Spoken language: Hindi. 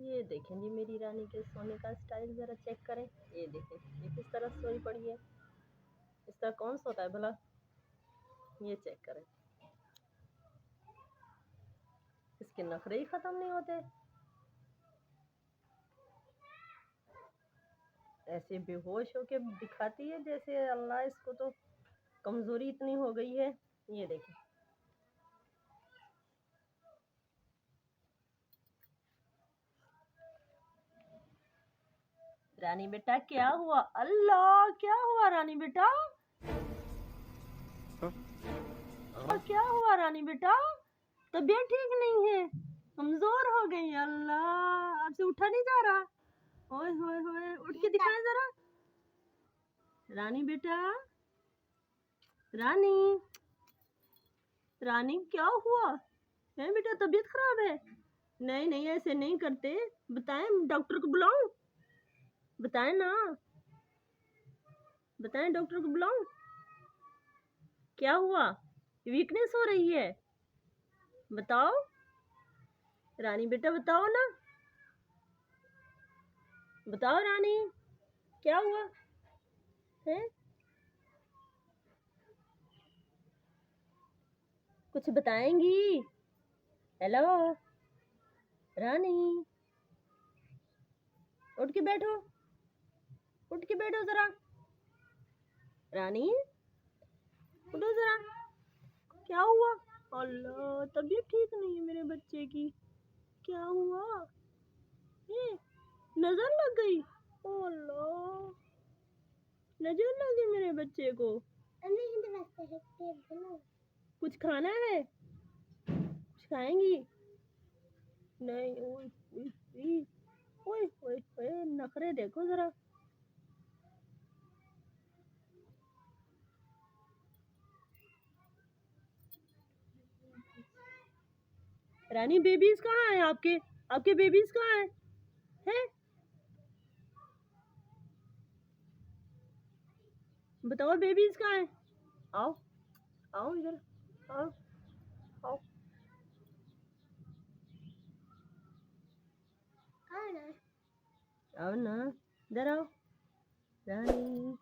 ये देखें जी मेरी रानी के सोने का स्टाइल, ज़रा चेक करें। ये देखें ये किस तरह सोई पड़ी है। इस तरह कौन सोता है भला? ये चेक करें, इसके नखरे ही ख़त्म नहीं होते। ऐसे बेहोश होके दिखाती है जैसे अल्लाह, इसको तो कमज़ोरी इतनी हो गई है। ये देखें, रानी बेटा क्या हुआ? अल्लाह, क्या हुआ रानी बेटा? क्या हुआ रानी बेटा? तबीयत ठीक नहीं है, कमजोर हो गई। अल्लाह, आपसे उठा नहीं जा रहा। ओए होए होए, उठ के दिखाएं जरा। रानी बेटा, रानी रानी क्या हुआ है बेटा? तबीयत खराब है? नहीं नहीं, ऐसे नहीं करते। बताएं, डॉक्टर को बुलाऊं? बताएं ना, बताएं डॉक्टर को बुलाऊं? क्या हुआ? वीकनेस हो रही है? बताओ रानी बेटा, बताओ ना, बताओ रानी, क्या हुआ है? कुछ बताएंगी? हेलो रानी, उठ के बैठो, उठ के बैठो जरा। रानी उठो जरा, क्या हुआ? अल्लाह, तबीयत ठीक नहीं है मेरे बच्चे की। क्या हुआ? ये नजर लग गई? ओ अल्लाह, नजर लग गई मेरे बच्चे को। कुछ खाना है? कुछ खाएंगी? नहीं। ओए ओए ओए ओए ओए, नखरे देखो जरा। रानी, बेबीज कहाँ हैं आपके? आपके बेबीज कहाँ हैं? हैं? बताओ बेबीज कहाँ हैं? आओ, आओ इधर, आओ, आओ, आओ ना, इधर आओ रानी।